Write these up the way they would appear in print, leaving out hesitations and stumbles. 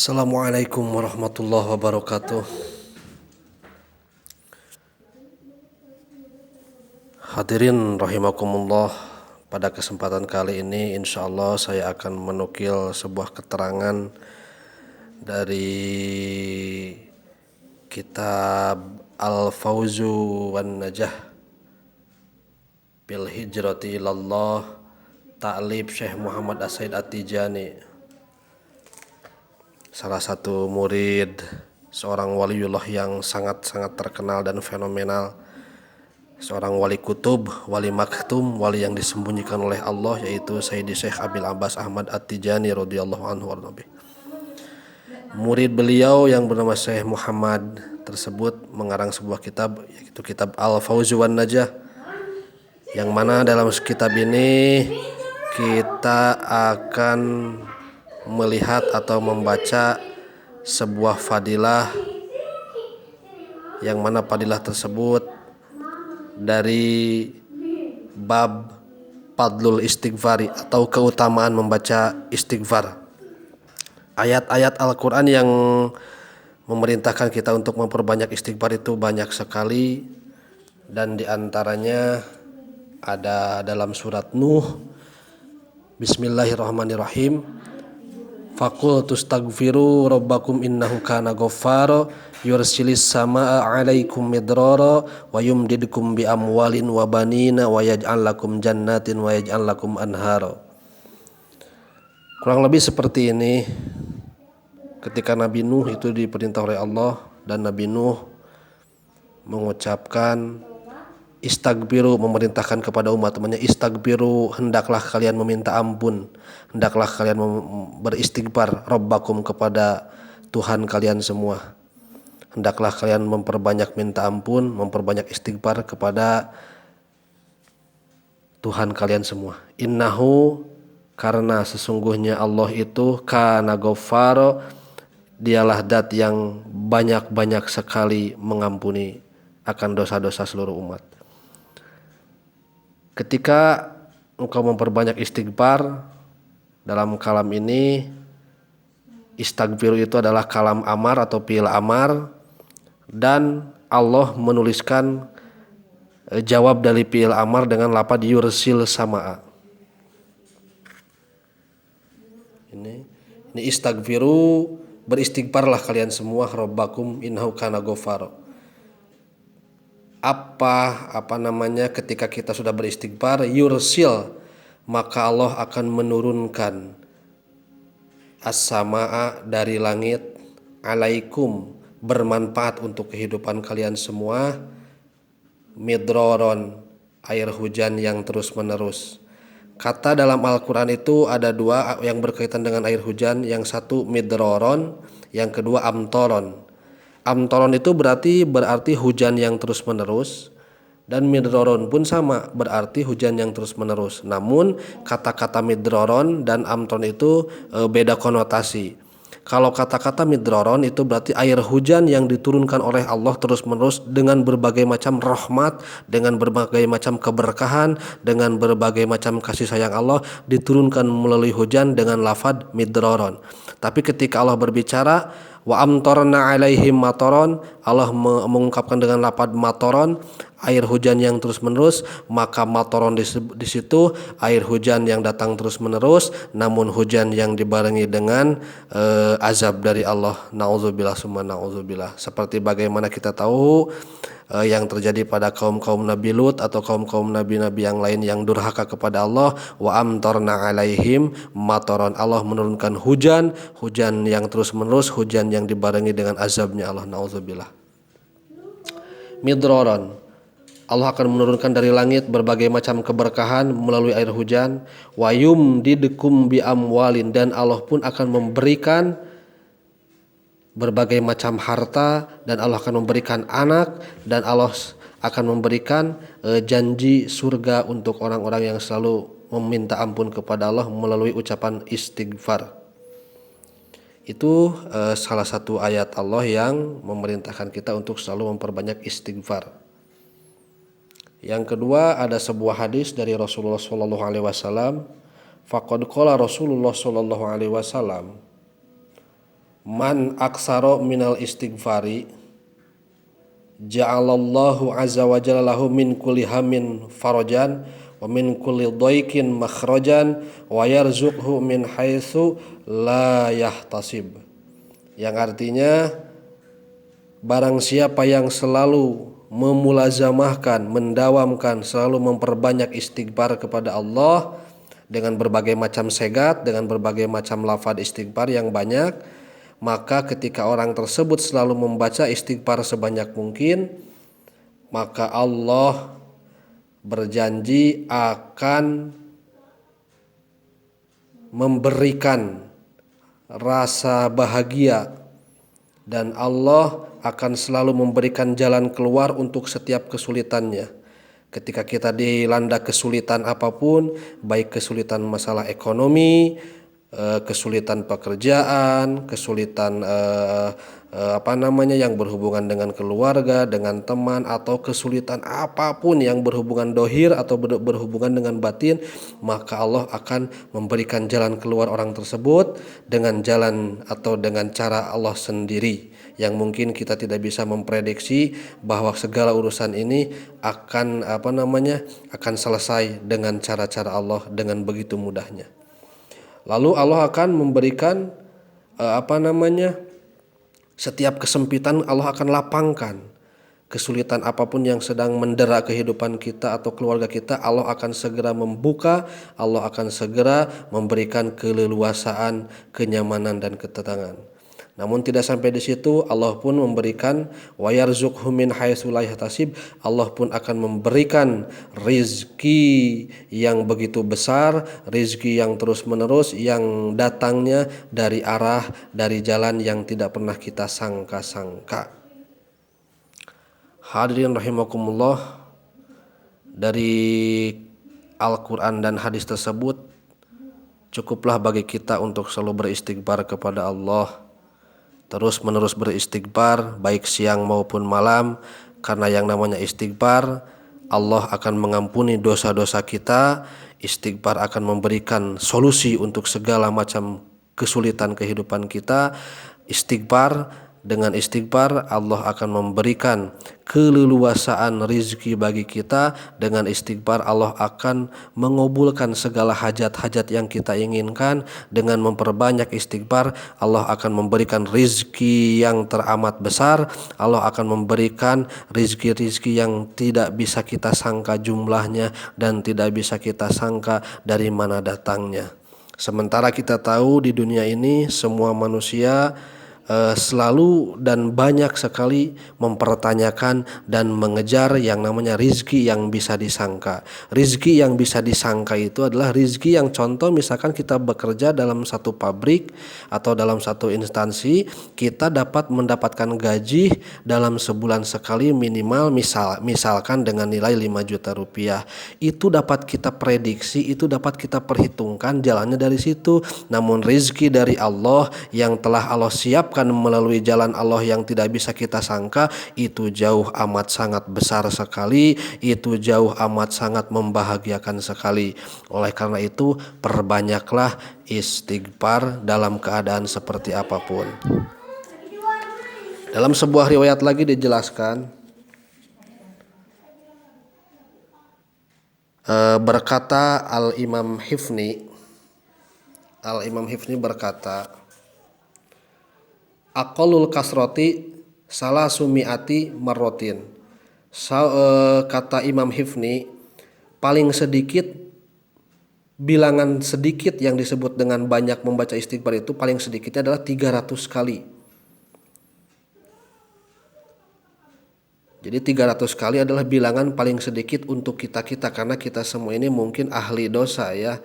Assalamualaikum warahmatullahi wabarakatuh. Hadirin rahimakumullah, pada kesempatan kali ini insyaallah saya akan menukil sebuah keterangan dari kitab Al-Fawzu wan Najah bil Hijrati ilallah, ta'lib Syekh Muhammad As-Said At-Tijani, salah satu murid seorang waliullah yang sangat-sangat terkenal dan fenomenal, seorang wali kutub, wali maktum, wali yang disembunyikan oleh Allah, yaitu Sayyidi Syekh Abil Abbas Ahmad At-Tijani radhiyallahu anhu warḍabi. Murid beliau yang bernama Syekh Muhammad tersebut mengarang sebuah kitab, yaitu kitab Al-Fawzu wan Najah, yang mana dalam kitab ini kita akan melihat atau membaca sebuah fadilah, yang mana fadilah tersebut dari bab Fadlul Istighfari atau keutamaan membaca istighfar. Ayat-ayat Al-Quran yang memerintahkan kita untuk memperbanyak istighfar itu banyak sekali, dan diantaranya ada dalam surat Nuh. Bismillahirrahmanirrahim. Faqul tustaghfiru rabbakum innahu kana ghaffara yursilis samaa 'alaikum midrara wa yumdidkum bi amwalin wa banina wa yaj'al lakum jannatin wa yaj'al lakum anhara. Kurang lebih seperti ini ketika Nabi Nuh itu diperintah oleh Allah, dan Nabi Nuh mengucapkan istaghfiru, memerintahkan kepada umat-umatnya, istaghfiru, hendaklah kalian meminta ampun, hendaklah kalian beristighfar, rabbakum, kepada Tuhan kalian semua. Hendaklah kalian memperbanyak minta ampun, memperbanyak istighfar kepada Tuhan kalian semua. Innahu, karena sesungguhnya Allah itu kana ghaffara, dialah dat yang banyak-banyak sekali mengampuni akan dosa-dosa seluruh umat. Ketika engkau memperbanyak istighfar, dalam kalam ini istaghfiru itu adalah kalam amar atau fi'il amar, dan Allah menuliskan jawab dari fi'il amar dengan lafaz yursil samaa. Ini istaghfiru, beristighfarlah kalian semua, rabbakum innahu kana ghaffara. Ketika kita sudah beristighfar, yursil, maka Allah akan menurunkan as-samaa, dari langit, alaikum, bermanfaat untuk kehidupan kalian semua, midroron, air hujan yang terus menerus. Kata dalam Al-Quran itu ada dua yang berkaitan dengan air hujan, yang satu midroron, yang kedua amtoron. Amtoron itu berarti hujan yang terus menerus, dan midroron pun sama, berarti hujan yang terus menerus. Namun kata-kata midroron dan amtoron itu beda konotasi. Kalau kata-kata midroron itu berarti air hujan yang diturunkan oleh Allah terus menerus dengan berbagai macam rahmat, dengan berbagai macam keberkahan, dengan berbagai macam kasih sayang Allah, diturunkan melalui hujan dengan lafaz midroron. Tapi ketika Allah berbicara wa amtorna alaihim matoron, Allah mengungkapkan dengan lafaz matoron, air hujan yang terus menerus, maka matoron di situ air hujan yang datang terus menerus, namun hujan yang dibarengi dengan azab dari Allah. Nauzubillah summa nauzubillah. Seperti bagaimana kita tahu yang terjadi pada kaum-kaum Nabi Lut atau kaum-kaum nabi-nabi yang lain yang durhaka kepada Allah, wa amtarna alaihim mataron, Allah menurunkan hujan yang terus-menerus, hujan yang dibarengi dengan azabnya Allah. Nauzubillah. Midroron, Allah akan menurunkan dari langit berbagai macam keberkahan melalui air hujan. Wa yumdidkum bi amwalin, dan Allah pun akan memberikan berbagai macam harta, dan Allah akan memberikan anak, dan Allah akan memberikan janji surga untuk orang-orang yang selalu meminta ampun kepada Allah melalui ucapan istighfar. Itu salah satu ayat Allah yang memerintahkan kita untuk selalu memperbanyak istighfar. Yang kedua, ada sebuah hadis dari Rasulullah SAW. Faqad qala Rasulullah SAW, Man aksaro minal istighfari ja'alallahu azza wa jalla lahu min kulli hammin farajan wa min kulli dhaikin makhrajan wa yarzuqhu min haitsu la yahtasib. Yang artinya, barang siapa yang selalu memulazamahkan, mendawamkan, selalu memperbanyak istighfar kepada Allah dengan berbagai macam segat, dengan berbagai macam lafaz istighfar yang banyak, maka ketika orang tersebut selalu membaca istighfar sebanyak mungkin, maka Allah berjanji akan memberikan rasa bahagia dan Allah akan selalu memberikan jalan keluar untuk setiap kesulitannya. Ketika kita dilanda kesulitan apapun, baik kesulitan masalah ekonomi, kesulitan pekerjaan, kesulitan yang berhubungan dengan keluarga, dengan teman, atau kesulitan apapun yang berhubungan dohir atau berhubungan dengan batin, maka Allah akan memberikan jalan keluar orang tersebut dengan jalan atau dengan cara Allah sendiri, yang mungkin kita tidak bisa memprediksi bahwa segala urusan ini akan akan selesai dengan cara-cara Allah dengan begitu mudahnya. Lalu Allah akan memberikan setiap kesempitan Allah akan lapangkan. Kesulitan apapun yang sedang mendera kehidupan kita atau keluarga kita, Allah akan segera membuka, Allah akan segera memberikan keleluasaan, kenyamanan dan ketenangan. Namun tidak sampai di situ, Allah pun memberikan wa yarzuqhu min haitsu la yahtasib. Allah pun akan memberikan rizki yang begitu besar, rizki yang terus menerus, yang datangnya dari jalan yang tidak pernah kita sangka-sangka. Hadirin rahimakumullah, dari Al-Quran dan hadis tersebut cukuplah bagi kita untuk selalu beristighfar kepada Allah, terus menerus beristighfar baik siang maupun malam, karena yang namanya istighfar Allah akan mengampuni dosa-dosa kita. Istighfar akan memberikan solusi untuk segala macam kesulitan kehidupan kita. Dengan istighfar Allah akan memberikan keleluasaan rizki bagi kita. Dengan istighfar Allah akan mengabulkan segala hajat-hajat yang kita inginkan. Dengan memperbanyak istighfar Allah akan memberikan rizki yang teramat besar. Allah akan memberikan rizki-rizki yang tidak bisa kita sangka jumlahnya dan tidak bisa kita sangka dari mana datangnya. Sementara kita tahu di dunia ini semua manusia selalu dan banyak sekali mempertanyakan dan mengejar yang namanya rizki yang bisa disangka. Rizki yang bisa disangka itu adalah rizki yang, contoh misalkan kita bekerja dalam satu pabrik atau dalam satu instansi, kita dapat mendapatkan gaji dalam sebulan sekali minimal misalkan dengan nilai 5 juta rupiah. Itu dapat kita prediksi, itu dapat kita perhitungkan jalannya dari situ. Namun rizki dari Allah yang telah Allah siapkan melalui jalan Allah yang tidak bisa kita sangka, itu jauh amat sangat besar sekali, itu jauh amat sangat membahagiakan sekali. Oleh karena itu, perbanyaklah istighfar dalam keadaan seperti apapun. Dalam sebuah riwayat lagi dijelaskan, berkata Al-Imam Hifni berkata, aqallul kasroti salah sumiati marrotin. Kata Imam Hifni, paling sedikit, bilangan sedikit yang disebut dengan banyak membaca istighfar itu paling sedikitnya adalah 300 kali. Jadi 300 kali adalah bilangan paling sedikit untuk kita karena kita semua ini mungkin ahli dosa ya.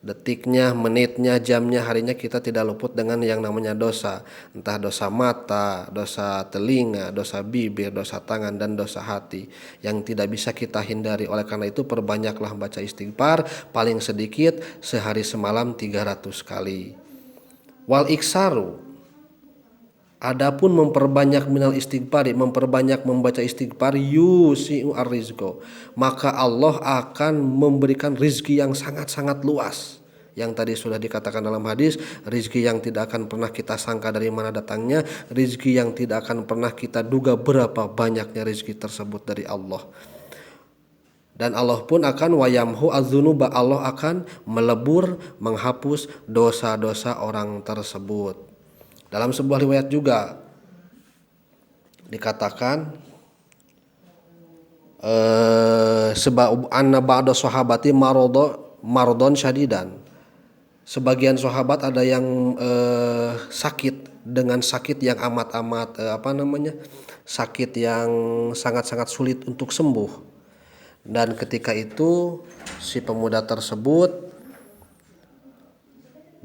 Detiknya, menitnya, jamnya, harinya kita tidak luput dengan yang namanya dosa. Entah dosa mata, dosa telinga, dosa bibir, dosa tangan, dan dosa hati yang tidak bisa kita hindari. Oleh karena itu perbanyaklah baca istighfar, paling sedikit sehari semalam 300 kali. Wal iksaru, adapun memperbanyak minal istighfar, memperbanyak membaca istighfar, yusi'u ar-rizqo, maka Allah akan memberikan rizki yang sangat-sangat luas, yang tadi sudah dikatakan dalam hadis, rizki yang tidak akan pernah kita sangka dari mana datangnya, rizki yang tidak akan pernah kita duga berapa banyaknya rizki tersebut dari Allah. Dan Allah pun akan wayamhu az-dzunuba, Allah akan melebur, menghapus dosa-dosa orang tersebut. Dalam sebuah riwayat juga dikatakan sebab anna ba'da sahabati maradon syadidan. Sebagian sahabat ada yang sakit dengan sakit yang amat-amat sakit yang sangat-sangat sulit untuk sembuh. Dan ketika itu si pemuda tersebut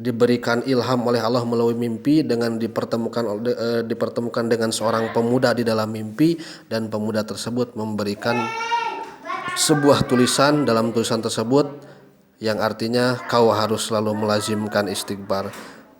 diberikan ilham oleh Allah melalui mimpi dengan dipertemukan dengan seorang pemuda di dalam mimpi, dan pemuda tersebut memberikan sebuah tulisan. Dalam tulisan tersebut yang artinya kau harus selalu melazimkan istighfar.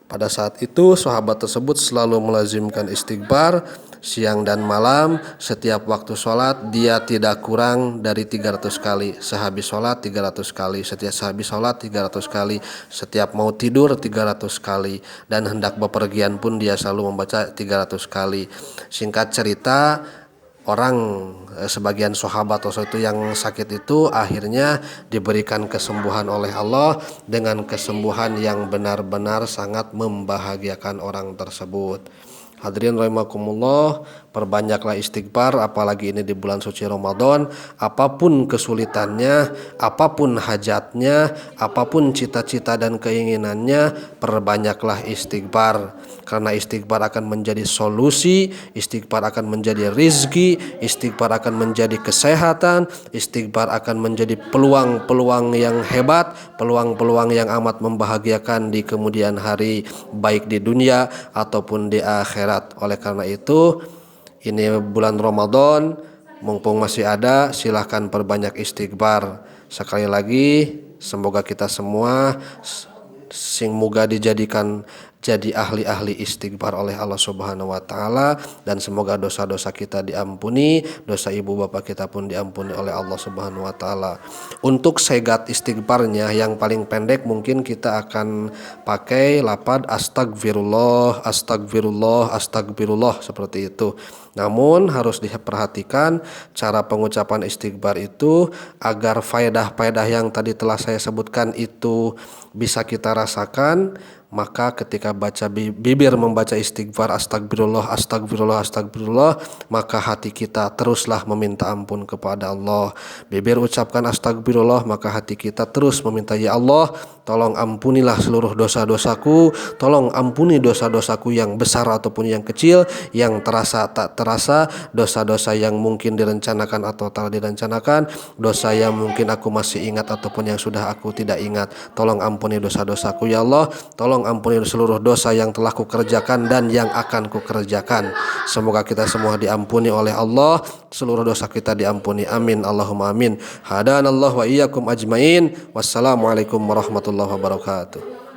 Pada saat itu sahabat tersebut selalu melazimkan istighfar siang dan malam. Setiap waktu sholat dia tidak kurang dari 300 kali. Sehabis sholat 300 kali, setiap sehabis sholat 300 kali, setiap mau tidur 300 kali, dan hendak bepergian pun dia selalu membaca 300 kali. Singkat cerita, sebagian sahabat itu yang sakit itu akhirnya diberikan kesembuhan oleh Allah dengan kesembuhan yang benar-benar sangat membahagiakan orang tersebut. Hadirin rahimakumullah, perbanyaklah istighfar, apalagi ini di bulan suci Ramadan. Apapun kesulitannya, apapun hajatnya, apapun cita-cita dan keinginannya, perbanyaklah istighfar. Karena istighfar akan menjadi solusi, istighfar akan menjadi rizki, istighfar akan menjadi kesehatan, istighfar akan menjadi peluang-peluang yang hebat, peluang-peluang yang amat membahagiakan di kemudian hari, baik di dunia ataupun di akhirat. Oleh karena itu, ini bulan Ramadan, mumpung masih ada, silahkan perbanyak istighfar. Sekali lagi, semoga kita semua semoga dijadikan jadi ahli-ahli istighfar oleh Allah Subhanahu wa taala, dan semoga dosa-dosa kita diampuni, dosa ibu bapak kita pun diampuni oleh Allah Subhanahu wa taala. Untuk segat istighfarnya yang paling pendek mungkin kita akan pakai lafaz astagfirullah, astagfirullah, astagfirullah, seperti itu. Namun harus diperhatikan cara pengucapan istighfar itu agar faedah-faedah yang tadi telah saya sebutkan itu bisa kita rasakan. Maka ketika bibir membaca istighfar astagfirullah, astagfirullah, astagfirullah, maka hati kita teruslah meminta ampun kepada Allah. Bibir ucapkan astagfirullah, maka hati kita terus meminta, ya Allah, tolong ampunilah seluruh dosa-dosaku, tolong ampuni dosa-dosaku yang besar ataupun yang kecil, yang terasa tak terasa, dosa-dosa yang mungkin direncanakan atau tak direncanakan, dosa yang mungkin aku masih ingat ataupun yang sudah aku tidak ingat. Tolong ampuni dosa-dosaku ya Allah, tolong ampuni seluruh dosa yang telah kukerjakan dan yang akan kukerjakan. Semoga kita semua diampuni oleh Allah, seluruh dosa kita diampuni. Amin Allahumma amin. Hadanallahu wa iyyakum ajmain. Wassalamualaikum warahmatullahi wabarakatuh.